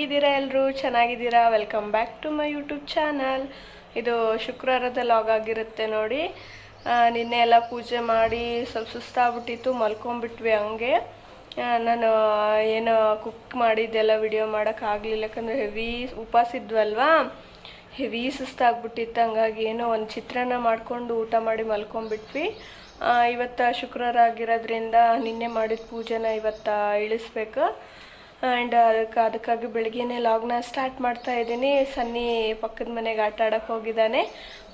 ಹೇಗಿದ್ದೀರಾ ಎಲ್ಲರೂ? ಚೆನ್ನಾಗಿದ್ದೀರಾ? Welcome back to my YouTube channel. ಇದು ಶುಕ್ರವಾರದ ಲಾಗ್ ಆಗಿರುತ್ತೆ ನೋಡಿ. ನಿನ್ನೆ ಎಲ್ಲ ಪೂಜೆ ಮಾಡಿ ಸ್ವಲ್ಪ ಸುಸ್ತಾಗ್ಬಿಟ್ಟಿತ್ತು, ಮಲ್ಕೊಂಡ್ಬಿಟ್ವಿ ಹಂಗೆ. ನಾನು ಏನು ಕುಕ್ ಮಾಡಿದ್ದೆಲ್ಲ ವಿಡಿಯೋ ಮಾಡೋಕ್ಕಾಗಲಿಲ್ಲ, ಯಾಕಂದರೆ ಹೆವಿ ಉಪವಾಸ ಇದ್ವಲ್ವಾ, ಹೆವಿ ಸುಸ್ತಾಗ್ಬಿಟ್ಟಿತ್ತು. ಹಂಗಾಗಿ ಏನೋ ಒಂದು ಚಿತ್ರಾನ್ನ ಮಾಡಿಕೊಂಡು ಊಟ ಮಾಡಿ ಮಲ್ಕೊಂಡ್ಬಿಟ್ವಿ. ಇವತ್ತು ಶುಕ್ರವಾರ ಆಗಿರೋದ್ರಿಂದ ನಿನ್ನೆ ಮಾಡಿದ ಪೂಜೆನ ಇವತ್ತು ಇಳಿಸ್ಬೇಕು. ಆ್ಯಂಡ್ ಅದಕ್ಕಾಗಿ ಬೆಳಗ್ಗೆನೇ ಲಾಗ್ನ ಸ್ಟಾರ್ಟ್ ಮಾಡ್ತಾ ಇದ್ದೀನಿ. ಸನ್ನಿ ಪಕ್ಕದ ಮನೆಗೆ ಆಟ ಆಡೋಕ್ಕೆ ಹೋಗಿದ್ದಾನೆ.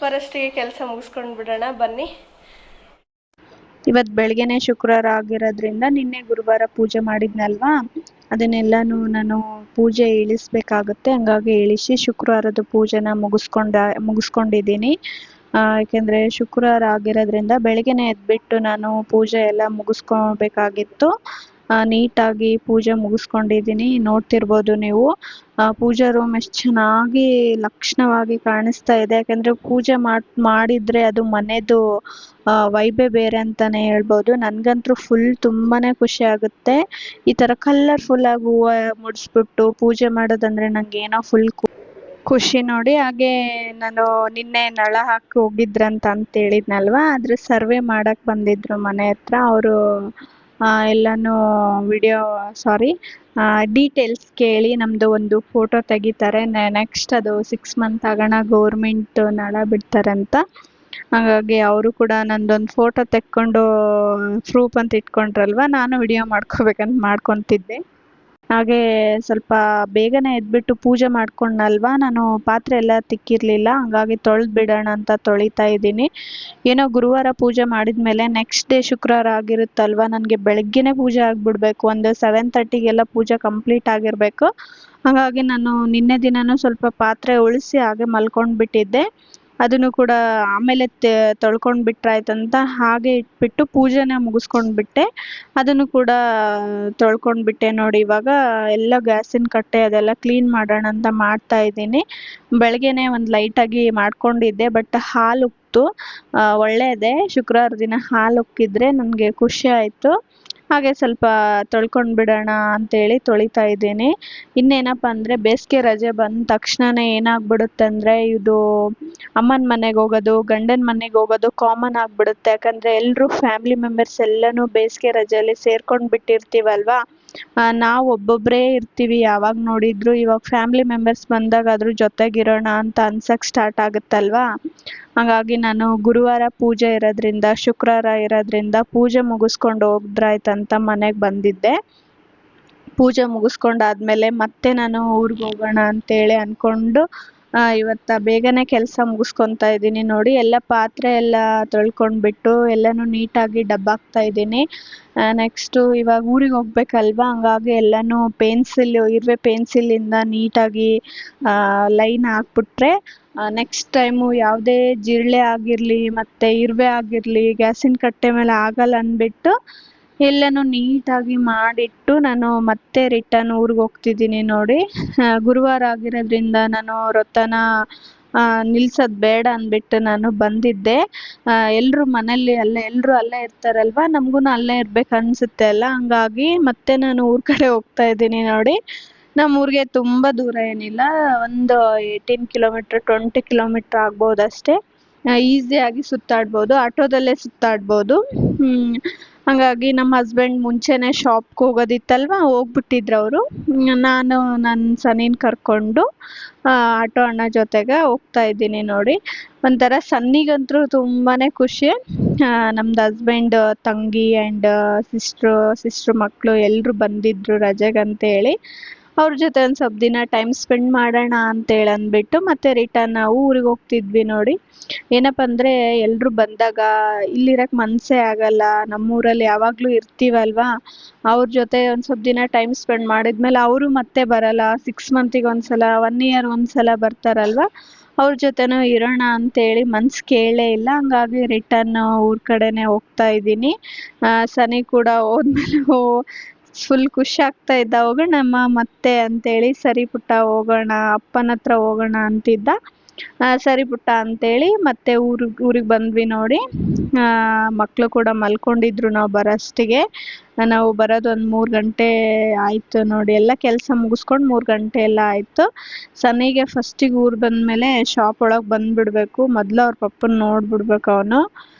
ಫಸ್ಟಿಗೆ ಕೆಲಸ ಮುಗಿಸ್ಕೊಂಡು ಬಿಡೋಣ ಬನ್ನಿ. ಇವತ್ತು ಬೆಳಗ್ಗೆನೇ ಶುಕ್ರವಾರ ಆಗಿರೋದ್ರಿಂದ ನಿನ್ನೆ ಗುರುವಾರ ಪೂಜೆ ಮಾಡಿದ್ನಲ್ವಾ, ಅದನ್ನೆಲ್ಲನೂ ನಾನು ಪೂಜೆ ಇಳಿಸ್ಬೇಕಾಗುತ್ತೆ. ಹಂಗಾಗಿ ಇಳಿಸಿ ಶುಕ್ರವಾರದ ಪೂಜೆನ ಮುಗಿಸ್ಕೊಂಡಿದ್ದೀನಿ. ಯಾಕೆಂದರೆ ಶುಕ್ರವಾರ ಆಗಿರೋದ್ರಿಂದ ಬೆಳಗ್ಗೆನೇ ಎದ್ಬಿಟ್ಟು ನಾನು ಪೂಜೆ ಎಲ್ಲ ಮುಗಿಸ್ಕೊಬೇಕಾಗಿತ್ತು. ನೀಟಾಗಿ ಪೂಜೆ ಮುಗಿಸ್ಕೊಂಡಿದ್ದೀನಿ. ನೋಡ್ತಿರ್ಬೋದು ನೀವು, ಪೂಜಾ ರೂಮ್ ಎಷ್ಟು ಚೆನ್ನಾಗಿ ಲಕ್ಷಣವಾಗಿ ಕಾಣಿಸ್ತಾ ಇದೆ. ಯಾಕಂದರೆ ಪೂಜೆ ಮಾಡಿದರೆ ಅದು ಮನೆದು ವೈಬೇ ಬೇರೆ ಅಂತಲೇ ಹೇಳ್ಬೋದು. ನನಗಂತೂ ಫುಲ್ ತುಂಬಾ ಖುಷಿ ಆಗುತ್ತೆ. ಈ ಥರ ಕಲರ್ಫುಲ್ಲಾಗಿ ಹೂವು ಮುಡಿಸ್ಬಿಟ್ಟು ಪೂಜೆ ಮಾಡೋದಂದರೆ ನನಗೆ ಏನೋ ಫುಲ್ ಖುಷಿ ನೋಡಿ. ಹಾಗೆ ನಾನು ನಿನ್ನೆ ನಳ ಹಾಕಿ ಹೋಗಿದ್ರಂತ ಹೇಳಿದ್ನಲ್ವ, ಅದ್ರ ಸರ್ವೆ ಮಾಡಕ್ಕೆ ಬಂದಿದ್ರು ಮನೆ ಹತ್ರ. ಅವರು ಎಲ್ಲನೂ ಡೀಟೇಲ್ಸ್ ಕೇಳಿ ನಮ್ಮದು ಒಂದು ಫೋಟೋ ತೆಗಿತಾರೆ. ನೆಕ್ಸ್ಟ್ ಅದು 6 ಮಂತ್ ಆಗೋಣ ಗೌರ್ಮೆಂಟ್ ನಳ ಬಿಡ್ತಾರಂತ. ಹಾಗಾಗಿ ಅವರು ಕೂಡ ನಂದೊಂದು ಫೋಟೋ ತೆಕ್ಕೊಂಡು ಪ್ರೂಫ್ ಅಂತ ಇಟ್ಕೊಂಡ್ರಲ್ವ, ನಾನು ವಿಡಿಯೋ ಮಾಡ್ಕೋಬೇಕಂತ ಮಾಡ್ಕೊತಿದ್ದೆ. ಹಾಗೆ ಸ್ವಲ್ಪ ಬೇಗನೆ ಎದ್ಬಿಟ್ಟು ಪೂಜೆ ಮಾಡ್ಕೊಂಡಲ್ವಾ, ನಾನು ಪಾತ್ರೆ ಎಲ್ಲ ತಿಕ್ಕಿರಲಿಲ್ಲ. ಹಂಗಾಗಿ ತೊಳೆದು ಬಿಡೋಣ ಅಂತ ತೊಳಿತಾ ಇದ್ದೀನಿ. ಏನೋ ಗುರುವಾರ ಪೂಜೆ ಮಾಡಿದ್ಮೇಲೆ ನೆಕ್ಸ್ಟ್ ಡೇ ಶುಕ್ರವಾರ ಆಗಿರುತ್ತಲ್ವ, ನನಗೆ ಬೆಳಗ್ಗೆನೇ ಪೂಜೆ ಆಗಿಬಿಡ್ಬೇಕು. ಒಂದು 7:30ಗೆಲ್ಲ ಪೂಜೆ ಕಂಪ್ಲೀಟ್ ಆಗಿರಬೇಕು. ಹಾಗಾಗಿ ನಾನು ನಿನ್ನೆ ದಿನವೂ ಸ್ವಲ್ಪ ಪಾತ್ರೆ ಉಳಿಸಿ ಹಾಗೆ ಮಲ್ಕೊಂಡ್ಬಿಟ್ಟಿದ್ದೆ. ಅದನ್ನು ಕೂಡ ಆಮೇಲೆ ತೊಳ್ಕೊಂಡು ಬಿಟ್ರಾಯ್ತಂತ ಹಾಗೆ ಇಟ್ಬಿಟ್ಟು ಪೂಜೆನ ಮುಗಿಸ್ಕೊಂಡ್ಬಿಟ್ಟೆ. ಅದನ್ನು ಕೂಡ ತೊಳ್ಕೊಂಡ್ಬಿಟ್ಟೆ ನೋಡಿ. ಇವಾಗ ಎಲ್ಲ ಗ್ಯಾಸಿನ ಕಟ್ಟೆ ಅದೆಲ್ಲ ಕ್ಲೀನ್ ಮಾಡೋಣ ಅಂತ ಮಾಡ್ತಾ ಇದ್ದೀನಿ. ಬೆಳಗ್ಗೆನೆ ಒಂದು ಲೈಟಾಗಿ ಮಾಡ್ಕೊಂಡಿದ್ದೆ, ಬಟ್ ಹಾಲು ಉಕ್ತು ಒಳ್ಳೆಯದೇ. ಶುಕ್ರವಾರ ದಿನ ಹಾಲು ಉಕ್ಕಿದ್ರೆ ನನಗೆ ಖುಷಿ ಆಯಿತು. ಹಾಗೆ ಸ್ವಲ್ಪ ತೊಳ್ಕೊಂಡು ಬಿಡೋಣ ಅಂತೇಳಿ ತೊಳಿತಾ ಇದ್ದೀನಿ. ಇನ್ನೇನಪ್ಪ ಅಂದರೆ ಬೇಸಿಗೆ ರಜೆ ಬಂದ ತಕ್ಷಣವೇ ಏನಾಗ್ಬಿಡುತ್ತೆ ಅಂದರೆ, ಇದು ಅಮ್ಮನ ಮನೆಗೆ ಹೋಗೋದು, ಗಂಡನ ಮನೆಗೆ ಹೋಗೋದು ಕಾಮನ್ ಆಗಿಬಿಡುತ್ತೆ. ಯಾಕಂದರೆ ಎಲ್ಲರೂ ಫ್ಯಾಮಿಲಿ ಮೆಂಬರ್ಸ್ ಎಲ್ಲನೂ ಬೇಸಿಗೆ ರಜೆಯಲ್ಲಿ ಸೇರ್ಕೊಂಡು ಬಿಟ್ಟಿರ್ತೀವಲ್ವಾ. ನಾವು ಒಬ್ಬೊಬ್ಬರೇ ಇರ್ತೀವಿ ಯಾವಾಗ ನೋಡಿದ್ರು. ಇವಾಗ ಫ್ಯಾಮಿಲಿ ಮೆಂಬರ್ಸ್ ಬಂದಾಗ ಅದ್ರ ಜೊತೆಗಿರೋಣ ಅಂತ ಅನ್ಸಕ್ಕೆ ಸ್ಟಾರ್ಟ್ ಆಗುತ್ತಲ್ವಾ. ಹಾಗಾಗಿ ನಾನು ಗುರುವಾರ ಪೂಜೆ ಇರೋದ್ರಿಂದ, ಶುಕ್ರವಾರ ಇರೋದ್ರಿಂದ ಪೂಜೆ ಮುಗಿಸ್ಕೊಂಡು ಹೋದ್ರಾಯ್ತಂತ ಮನೆಗೆ ಬಂದಿದ್ದೆ. ಪೂಜೆ ಮುಗಿಸ್ಕೊಂಡಾದ್ಮೇಲೆ ಮತ್ತೆ ನಾನು ಊರಿಗೆ ಹೋಗೋಣ ಅಂತೇಳಿ ಅಂದ್ಕೊಂಡು ಇವತ್ತು ಬೇಗನೆ ಕೆಲಸ ಮುಗಿಸ್ಕೊತಾ ಇದ್ದೀನಿ ನೋಡಿ. ಎಲ್ಲ ಪಾತ್ರೆ ಎಲ್ಲ ತೊಳ್ಕೊಂಡ್ಬಿಟ್ಟು ಎಲ್ಲನೂ ನೀಟಾಗಿ ಡಬ್ಬಾಕ್ತಾ ಇದ್ದೀನಿ. ನೆಕ್ಸ್ಟು ಇವಾಗ ಊರಿಗೆ ಹೋಗ್ಬೇಕಲ್ವಾ, ಹಂಗಾಗಿ ಎಲ್ಲನೂ ಇರುವೆ ಪೆನ್ಸಿಲಿಂದ ನೀಟಾಗಿ ಲೈನ್ ಹಾಕ್ಬಿಟ್ರೆ ನೆಕ್ಸ್ಟ್ ಟೈಮು ಯಾವುದೇ ಜಿರಳೆ ಆಗಿರಲಿ ಮತ್ತು ಇರುವೆ ಆಗಿರಲಿ ಗ್ಯಾಸಿನ ಕಟ್ಟೆ ಮೇಲೆ ಆಗಲ್ಲ ಅಂದ್ಬಿಟ್ಟು ಎಲ್ಲನೂ ನೀಟಾಗಿ ಮಾಡಿಟ್ಟು ನಾನು ಮತ್ತೆ ರಿಟರ್ನ್ ಊರಿಗೆ ಹೋಗ್ತಿದ್ದೀನಿ ನೋಡಿ. ಗುರುವಾರ ಆಗಿರೋದ್ರಿಂದ ನಾನು ವ್ರತನ ನಿಲ್ಸೋದು ಬೇಡ ಅಂದ್ಬಿಟ್ಟು ನಾನು ಬಂದಿದ್ದೆ. ಎಲ್ಲರೂ ಮನೇಲಿ ಎಲ್ಲರೂ ಅಲ್ಲೇ ಇರ್ತಾರಲ್ವ, ನಮಗೂ ಅಲ್ಲೇ ಇರ್ಬೇಕು ಅನಿಸುತ್ತೆ ಅಲ್ಲ. ಹಂಗಾಗಿ ಮತ್ತೆ ನಾನು ಊರ ಕಡೆ ಹೋಗ್ತಾ ಇದ್ದೀನಿ ನೋಡಿ. ನಮ್ಮ ಊರಿಗೆ ತುಂಬ ದೂರ ಏನಿಲ್ಲ, ಒಂದು 18 ಕಿಲೋಮೀಟ್ರ್ 20 ಕಿಲೋಮೀಟ್ರ್ ಆಗ್ಬೋದು ಅಷ್ಟೇ. ಈಸಿಯಾಗಿ ಸುತ್ತಾಡ್ಬೋದು, ಆಟೋದಲ್ಲೇ ಸುತ್ತಾಡ್ಬೋದು. ಹಾಗಾಗಿ ನಮ್ಮ ಹಸ್ಬೆಂಡ್ ಮುಂಚೆನೇ ಶಾಪ್ಗೆ ಹೋಗೋದಿತ್ತಲ್ವ, ಹೋಗ್ಬಿಟ್ಟಿದ್ರು ಅವರು. ನಾನು ನನ್ನ ಸನಿನ ಕರ್ಕೊಂಡು ಆಟೋ ಅಣ್ಣ ಜೊತೆಗೆ ಹೋಗ್ತಾ ಇದ್ದೀನಿ ನೋಡಿ. ಒಂಥರ ಸನ್ನಿಗಂತೂ ತುಂಬಾ ಖುಷಿ. ನಮ್ದು ಹಸ್ಬೆಂಡ್ ತಂಗಿ ಆ್ಯಂಡ್ ಸಿಸ್ಟ್ರು ಮಕ್ಕಳು ಎಲ್ಲರೂ ಬಂದಿದ್ರು ರಜೆಗಂತೇಳಿ. ಅವ್ರ ಜೊತೆ ಒಂದು ಸ್ವಲ್ಪ ದಿನ ಟೈಮ್ ಸ್ಪೆಂಡ್ ಮಾಡೋಣ ಅಂತೇಳಿ ಅಂದ್ಬಿಟ್ಟು ಮತ್ತೆ ರಿಟರ್ನ್ ನಾವು ಊರಿಗೆ ಹೋಗ್ತಿದ್ವಿ ನೋಡಿ. ಏನಪ್ಪ ಅಂದರೆ ಎಲ್ಲರೂ ಬಂದಾಗ ಇಲ್ಲಿರೋಕ್ಕೆ ಮನಸ್ಸೇ ಆಗಲ್ಲ. ನಮ್ಮೂರಲ್ಲಿ ಯಾವಾಗಲೂ ಇರ್ತೀವಲ್ವಾ, ಅವ್ರ ಜೊತೆ ಒಂದು ಸ್ವಲ್ಪ ದಿನ ಟೈಮ್ ಸ್ಪೆಂಡ್ ಮಾಡಿದ್ಮೇಲೆ ಅವರು ಮತ್ತೆ ಬರಲ್ಲ. 6 ಮಂತಿಗೆ ಒಂದ್ಸಲ, 1 ಇಯರ್ ಒಂದ್ಸಲ ಬರ್ತಾರಲ್ವ, ಅವ್ರ ಜೊತೆನೂ ಇರೋಣ ಅಂತೇಳಿ ಮನ್ಸು ಕೇಳೇ ಇಲ್ಲ. ಹಂಗಾಗಿ ರಿಟರ್ನ್ ಊರ ಕಡೆನೇ ಹೋಗ್ತಾ ಇದ್ದೀನಿ. ಸನಿ ಕೂಡ ಹೋದ್ಮೇಲೆ ಫುಲ್ ಖುಷಿ ಆಗ್ತಾ ಇದ್ದ. ಹೋಗೋಣಮ್ಮ ಮತ್ತೆ ಅಂತೇಳಿ, ಸರಿ ಪುಟ್ಟ ಹೋಗೋಣ, ಅಪ್ಪನ ಹತ್ರ ಹೋಗೋಣ ಅಂತಿದ್ದ. ಸರಿ ಪುಟ್ಟ ಅಂತೇಳಿ ಮತ್ತೆ ಊರಿಗೆ ಬಂದ್ವಿ ನೋಡಿ. ಮಕ್ಕಳು ಕೂಡ ಮಲ್ಕೊಂಡಿದ್ರು ನಾವು ಬರೋಷ್ಟಿಗೆ. ನಾವು ಬರೋದು ಒಂದು 3 ಗಂಟೆ ಆಯಿತು ನೋಡಿ. ಎಲ್ಲ ಕೆಲಸ ಮುಗಿಸ್ಕೊಂಡು 3 ಗಂಟೆ ಎಲ್ಲ ಆಯಿತು. ಸನಿಗೆ ಫಸ್ಟಿಗೆ ಊರು ಬಂದಮೇಲೆ ಶಾಪ್ ಒಳಗೆ ಬಂದುಬಿಡ್ಬೇಕು. ಮೊದಲು ಅವ್ರ ಪಪ್ಪನ ನೋಡಿಬಿಡ್ಬೇಕು ಅವನು.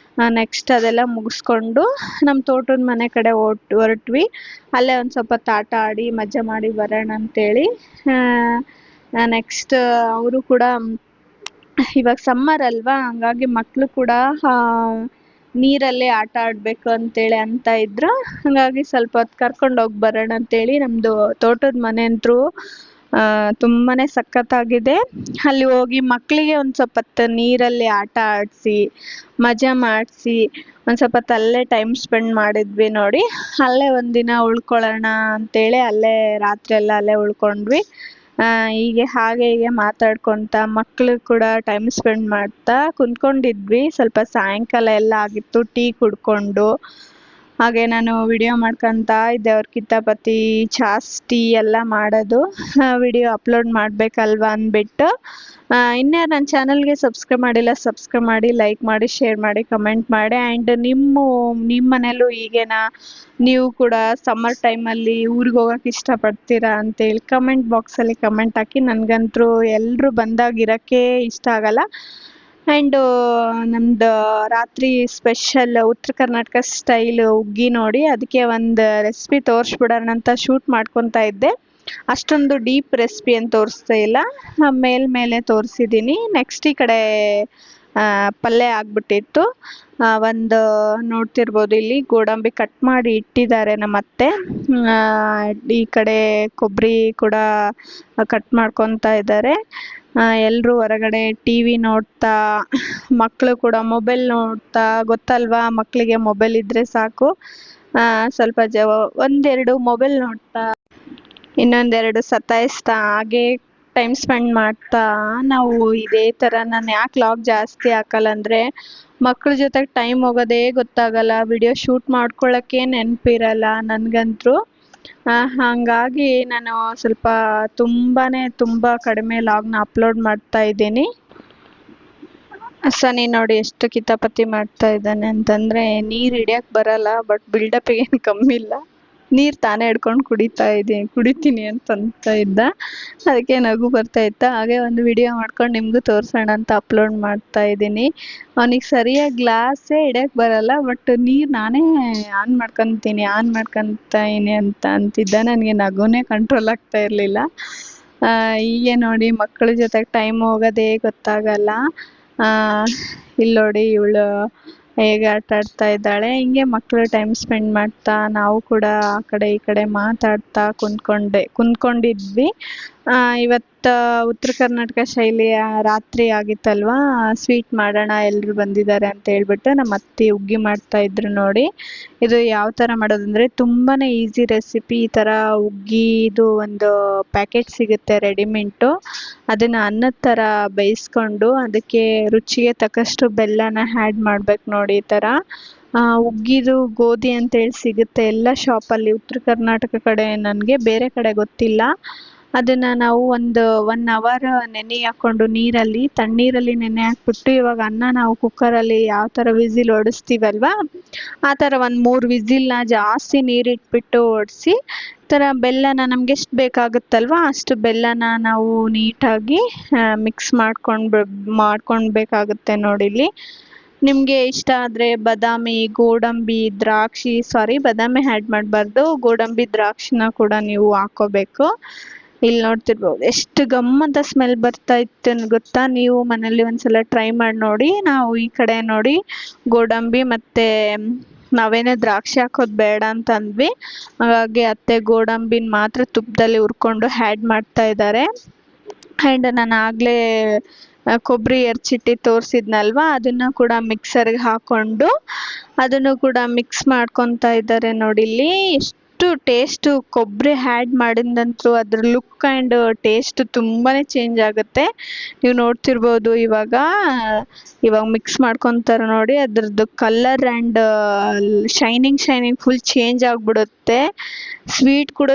ನೆಕ್ಸ್ಟ್ ಅದೆಲ್ಲ ಮುಗಿಸ್ಕೊಂಡು ನಮ್ಮ ತೋಟದ ಮನೆ ಕಡೆ ಹೊರಟ್ವಿ. ಅಲ್ಲೇ ಒಂದು ಸ್ವಲ್ಪ ಆಟ ಆಡಿ ಮಜಾ ಮಾಡಿ ಬರೋಣ ಅಂತೇಳಿ. ನೆಕ್ಸ್ಟ್ ಅವರು ಕೂಡ ಇವಾಗ ಸಮ್ಮರ್ ಅಲ್ವಾ, ಹಂಗಾಗಿ ಮಕ್ಕಳು ಕೂಡ ನೀರಲ್ಲೇ ಆಟ ಆಡಬೇಕು ಅಂತೇಳಿ ಅಂತ ಇದ್ರು. ಹಾಗಾಗಿ ಸ್ವಲ್ಪ ಹೊತ್ತು ಕರ್ಕೊಂಡು ಹೋಗಿ ಬರೋಣ ಅಂತೇಳಿ. ನಮ್ಮದು ತೋಟದ ಮನೆ ಅಂತೂ ತುಂಬಾನೇ ಸಖತ್ತಾಗಿದೆ. ಅಲ್ಲಿ ಹೋಗಿ ಮಕ್ಕಳಿಗೆ ಒಂದು ಸ್ವಲ್ಪ ಹೊತ್ತು ನೀರಲ್ಲಿ ಆಟ ಆಡಿಸಿ ಮಜಾ ಮಾಡಿಸಿ ಒಂದು ಸ್ವಲ್ಪ ಹೊತ್ತು ಅಲ್ಲೇ ಟೈಮ್ ಸ್ಪೆಂಡ್ ಮಾಡಿದ್ವಿ ನೋಡಿ. ಅಲ್ಲೇ ಒಂದಿನ ಉಳ್ಕೊಳ್ಳೋಣ ಅಂತೇಳಿ ಅಲ್ಲೇ ರಾತ್ರಿ ಎಲ್ಲ ಅಲ್ಲೇ ಉಳ್ಕೊಂಡ್ವಿ. ಹೀಗೆ ಮಾತಾಡ್ಕೊತ ಮಕ್ಕಳು ಕೂಡ ಟೈಮ್ ಸ್ಪೆಂಡ್ ಮಾಡ್ತಾ ಕುಂತ್ಕೊಂಡಿದ್ವಿ. ಸ್ವಲ್ಪ ಸಾಯಂಕಾಲ ಎಲ್ಲ ಆಗಿತ್ತು, ಟೀ ಕುಡ್ಕೊಂಡು. ಹಾಗೆ ನಾನು ವಿಡಿಯೋ ಮಾಡ್ಕೊತ ಇದ್ದೆ. ಅವ್ರ ಕಿತಾಪತಿ ಚಾಸ್ ಟೀ ಎಲ್ಲ ಮಾಡೋದು ವಿಡಿಯೋ ಅಪ್ಲೋಡ್ ಮಾಡಬೇಕಲ್ವಾ ಅಂದ್ಬಿಟ್ಟು. ಇನ್ಯಾರು ನನ್ನ ಚಾನಲ್ಗೆ ಸಬ್ಸ್ಕ್ರೈಬ್ ಮಾಡಿಲ್ಲ, ಸಬ್ಸ್ಕ್ರೈಬ್ ಮಾಡಿ, ಲೈಕ್ ಮಾಡಿ, ಶೇರ್ ಮಾಡಿ, ಕಮೆಂಟ್ ಮಾಡಿ. ಆ್ಯಂಡ್ ನಿಮ್ಮ ಮನೇಲೂ ಹೀಗೇನಾ, ನೀವು ಕೂಡ ಸಮ್ಮರ್ ಟೈಮಲ್ಲಿ ಊರಿಗೆ ಹೋಗೋಕೆ ಇಷ್ಟಪಡ್ತೀರಾ ಅಂತೇಳಿ ಕಮೆಂಟ್ ಬಾಕ್ಸಲ್ಲಿ ಕಮೆಂಟ್ ಹಾಕಿ. ನನಗಂತೂ ಎಲ್ಲರೂ ಬಂದಾಗ ಇರೋಕ್ಕೆ ಇಷ್ಟ ಆಗಲ್ಲ. ಆ್ಯಂಡು ನಮ್ಮದು ರಾತ್ರಿ ಸ್ಪೆಷಲ್ ಉತ್ತರ ಕರ್ನಾಟಕ ಸ್ಟೈಲ್ ಹುಗ್ಗಿ ನೋಡಿ. ಅದಕ್ಕೆ ಒಂದು ರೆಸಿಪಿ ತೋರಿಸ್ಬಿಡೋಣ ಅಂತ ಶೂಟ್ ಮಾಡ್ಕೊತಾ ಇದ್ದೆ. ಅಷ್ಟೊಂದು ಡೀಪ್ ರೆಸಿಪಿ ಅಂತ ತೋರಿಸ್ತಾ ಇಲ್ಲ, ಮೇಲೆ ತೋರಿಸಿದ್ದೀನಿ. ನೆಕ್ಸ್ಟ್ ಈ ಕಡೆ ಪಲ್ಯ ಆಗ್ಬಿಟ್ಟಿತ್ತು. ಒಂದು ನೋಡ್ತಿರ್ಬೋದು, ಇಲ್ಲಿ ಗೋಡಂಬಿ ಕಟ್ ಮಾಡಿ ಇಟ್ಟಿದ್ದಾರೆ ನಮ್ಮ ಅತ್ತೆ. ಈ ಕಡೆ ಕೊಬ್ಬರಿ ಕೂಡ ಕಟ್ ಮಾಡ್ಕೊತಾ ಇದ್ದಾರೆ. ಎಲ್ಲರೂ ಹೊರಗಡೆ ಟಿವಿ ನೋಡ್ತಾ, ಮಕ್ಕಳು ಕೂಡ ಮೊಬೈಲ್ ನೋಡ್ತಾ. ಗೊತ್ತಲ್ವಾ, ಮಕ್ಕಳಿಗೆ ಮೊಬೈಲ್ ಇದ್ರೆ ಸಾಕು, ಸ್ವಲ್ಪ ಒಂದೆರಡು ಮೊಬೈಲ್ ನೋಡ್ತಾ, ಇನ್ನೊಂದೆರಡು ಸತಾಯಿಸ್ತಾ, ಹಾಗೆ ಟೈಮ್ ಸ್ಪೆಂಡ್ ಮಾಡ್ತಾ. ನಾವು ಇದೇ ಥರ. ನಾನು ಯಾಕೆ ಲಾಗ್ ಜಾಸ್ತಿ ಹಾಕಲ್ಲ ಅಂದರೆ ಮಕ್ಕಳ ಜೊತೆಗೆ ಟೈಮ್ ಹೋಗೋದೇ ಗೊತ್ತಾಗಲ್ಲ. ವಿಡಿಯೋ ಶೂಟ್ ಮಾಡ್ಕೊಳ್ಳೋಕ್ಕೆ ನೆನಪಿರಲ್ಲ ನನಗಂತೂ. ಹಾಗಾಗಿ ನಾನು ಸ್ವಲ್ಪ ತುಂಬ ಕಡಿಮೆ ಲಾಗ್ನ ಅಪ್ಲೋಡ್ ಮಾಡ್ತಾ ಇದ್ದೀನಿ. ಸನಿ ನೋಡಿ ಎಷ್ಟು ಕಿತಾಪತಿ ಮಾಡ್ತಾ ಇದ್ದಾನೆ ಅಂತಂದರೆ, ನೀರು ಹಿಡಿಯೋಕ್ಕೆ ಬರಲ್ಲ, ಬಟ್ ಬಿಲ್ಡಪ್ಪಿಗೆ ಏನು ಕಮ್ಮಿ ಇಲ್ಲ. ನೀರು ತಾನೇ ಹಿಡ್ಕೊಂಡು ಕುಡಿತೀನಿ ಅಂತ ಇದ್ದ. ಅದಕ್ಕೆ ನಗು ಬರ್ತಾ ಇತ್ತು. ಹಾಗೆ ಒಂದು ವಿಡಿಯೋ ಮಾಡ್ಕೊಂಡು ನಿಮಗೂ ತೋರಿಸೋಣ ಅಂತ ಅಪ್ಲೋಡ್ ಮಾಡ್ತಾ ಇದ್ದೀನಿ. ಅವನಿಗೆ ಸರಿಯಾಗಿ ಗ್ಲಾಸೇ ಹಿಡಿಯೋಕ್ಕೆ ಬರಲ್ಲ, ಬಟ್ ನೀರು ನಾನೇ ಆನ್ ಮಾಡ್ಕೊತೀನಿ ಅಂತ ಅಂತಿದ್ದ. ನನಗೆ ನಗುನೇ ಕಂಟ್ರೋಲ್ ಆಗ್ತಾ ಇರಲಿಲ್ಲ. ಹೀಗೆ ನೋಡಿ ಮಕ್ಕಳ ಜೊತೆಗೆ ಟೈಮ್ ಹೋಗೋದೇ ಗೊತ್ತಾಗಲ್ಲ. ಇಲ್ಲಿ ನೋಡಿ ಇವಳು ಹೇಗೆ ಆಟ ಆಡ್ತಾ ಇದ್ದಾಳೆ. ಹಿಂಗೆ ಮಕ್ಕಳು ಟೈಮ್ ಸ್ಪೆಂಡ್ ಮಾಡ್ತಾ, ನಾವು ಕೂಡ ಆ ಕಡೆ ಈ ಕಡೆ ಮಾತಾಡ್ತಾ ಕುಂತ್ಕೊಂಡಿದ್ವಿ. ಇವತ್ತು ಉತ್ತರ ಕರ್ನಾಟಕ ಶೈಲಿಯ ರಾತ್ರಿ ಆಗಿತ್ತಲ್ವಾ, ಸ್ವೀಟ್ ಮಾಡೋಣ ಎಲ್ಲರೂ ಬಂದಿದ್ದಾರೆ ಅಂತ ಹೇಳ್ಬಿಟ್ಟು ನಮ್ಮ ಅತ್ತೆ ಹುಗ್ಗಿ ಮಾಡ್ತಾ ಇದ್ರು ನೋಡಿ. ಇದು ಯಾವ ಥರ ಮಾಡೋದಂದರೆ ತುಂಬಾ ಈಸಿ ರೆಸಿಪಿ. ಈ ಥರ ಹುಗ್ಗಿದು ಒಂದು ಪ್ಯಾಕೆಟ್ ಸಿಗುತ್ತೆ ರೆಡಿಮೆಂಟು. ಅದನ್ನು ಅನ್ನದ ಥರ ಬೇಯಿಸ್ಕೊಂಡು ಅದಕ್ಕೆ ರುಚಿಗೆ ತಕ್ಕಷ್ಟು ಬೆಲ್ಲನ ಆ್ಯಡ್ ಮಾಡ್ಬೇಕು ನೋಡಿ. ಈ ಥರ ಹುಗ್ಗಿದು ಗೋಧಿ ಅಂತೇಳಿ ಸಿಗುತ್ತೆ ಎಲ್ಲ ಶಾಪಲ್ಲಿ. ಉತ್ತರ ಕರ್ನಾಟಕ ಕಡೆ, ನನಗೆ ಬೇರೆ ಕಡೆ ಗೊತ್ತಿಲ್ಲ. ಅದನ್ನು ನಾವು ಒಂದು 1 ಅವರ್ ನೆನೆ ಹಾಕ್ಕೊಂಡು ನೀರಲ್ಲಿ, ತಣ್ಣೀರಲ್ಲಿ ನೆನೆ ಹಾಕ್ಬಿಟ್ಟು, ಇವಾಗ ಅನ್ನ ನಾವು ಕುಕ್ಕರಲ್ಲಿ ಯಾವ ಥರ ವಿಸಿಲ್ ಹೊಡಿಸ್ತೀವಲ್ವ, ಆ ಥರ ಒಂದು 3 ವಿಸಿಲ್ನ ಜಾಸ್ತಿ ನೀರಿಟ್ಬಿಟ್ಟು ಹೊಡಿಸಿ, ಈ ಥರ ಬೆಲ್ಲನ ನಮ್ಗೆ ಎಷ್ಟು ಬೇಕಾಗುತ್ತಲ್ವ ಅಷ್ಟು ಬೆಲ್ಲನ ನಾವು ನೀಟಾಗಿ ಮಿಕ್ಸ್ ಮಾಡ್ಕೊಳ್ಬೇಕಾಗುತ್ತೆ ನೋಡಿ. ಇಲ್ಲಿ ನಿಮಗೆ ಇಷ್ಟ ಆದರೆ ಬಾದಾಮಿ, ಗೋಡಂಬಿ, ಬಾದಾಮಿ ಆ್ಯಡ್ ಮಾಡಬಾರ್ದು, ಗೋಡಂಬಿ, ದ್ರಾಕ್ಷಿನ ಕೂಡ ನೀವು ಹಾಕೋಬೇಕು. ಇಲ್ಲಿ ನೋಡ್ತಿರ್ಬೋದು ಎಷ್ಟು ಗಮ್ಮಂತ ಸ್ಮೆಲ್ ಬರ್ತಾ ಇತ್ತು ಗೊತ್ತಾ. ನೀವು ಮನೇಲಿ ಒಂದ್ಸಲ ಟ್ರೈ ಮಾಡಿ ನೋಡಿ. ನಾವು ಈ ಕಡೆ ನೋಡಿ ಗೋಡಂಬಿ ಮತ್ತು ನಾವೇನೇ ದ್ರಾಕ್ಷಿ ಹಾಕೋದು ಬೇಡ ಅಂತ ಅಂದ್ವಿ. ಹಾಗಾಗಿ ಅತ್ತೆ ಗೋಡಂಬಿನ ಮಾತ್ರ ತುಪ್ಪದಲ್ಲಿ ಹುರ್ಕೊಂಡು ಆ್ಯಡ್ ಮಾಡ್ತಾ ಇದ್ದಾರೆ. ಆ್ಯಂಡ್ ನಾನು ಆಗಲೇ ಕೊಬ್ಬರಿ ಎರ್ಚಿಟ್ಟು ತೋರಿಸಿದ್ನಲ್ವ, ಅದನ್ನು ಕೂಡ ಮಿಕ್ಸರ್ಗೆ ಹಾಕ್ಕೊಂಡು ಅದನ್ನು ಕೂಡ ಮಿಕ್ಸ್ ಮಾಡ್ಕೊತಾ ಇದ್ದಾರೆ ನೋಡಿ. ಇಲ್ಲಿ ಎಷ್ಟು ಟೇಸ್ಟು ಕೊಬ್ಬರಿ ಆ್ಯಡ್ ಮಾಡಿದಂತೂ ಅದ್ರ ಲುಕ್ ಆ್ಯಂಡ್ ಟೇಸ್ಟ್ ತುಂಬಾ ಚೇಂಜ್ ಆಗುತ್ತೆ. ನೀವು ನೋಡ್ತಿರ್ಬೋದು ಇವಾಗ ಮಿಕ್ಸ್ ಮಾಡ್ಕೊತಾರೆ ನೋಡಿ, ಅದ್ರದ್ದು colour and shining full change ಆಗಿಬಿಡುತ್ತೆ. ಸ್ವೀಟ್ ಕೂಡ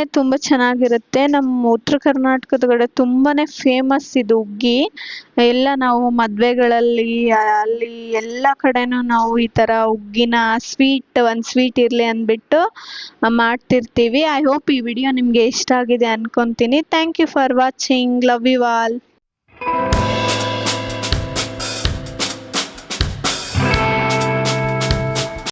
ತುಂಬ ಚೆನ್ನಾಗಿರುತ್ತೆ. ನಮ್ಮ ಉತ್ತರ ಕರ್ನಾಟಕದ ಕಡೆ ತುಂಬಾ ಫೇಮಸ್ ಇದು ಹುಗ್ಗಿ. ಎಲ್ಲ ನಾವು ಮದುವೆಗಳಲ್ಲಿ ಅಲ್ಲಿ ಎಲ್ಲ ಕಡೆನೂ ನಾವು ಈ ಥರ ಹುಗ್ಗಿನ ಒಂದು ಸ್ವೀಟ್ ಇರಲಿ ಅಂದ್ಬಿಟ್ಟು ಮಾಡ್ತಿರ್ತೀವಿ. ಐ ಹೋಪ್ ಈ ವಿಡಿಯೋ ನಿಮಗೆ ಇಷ್ಟ ಆಗಿದೆ ಅನ್ಕೊತೀನಿ. Thank you for watching. Love you all.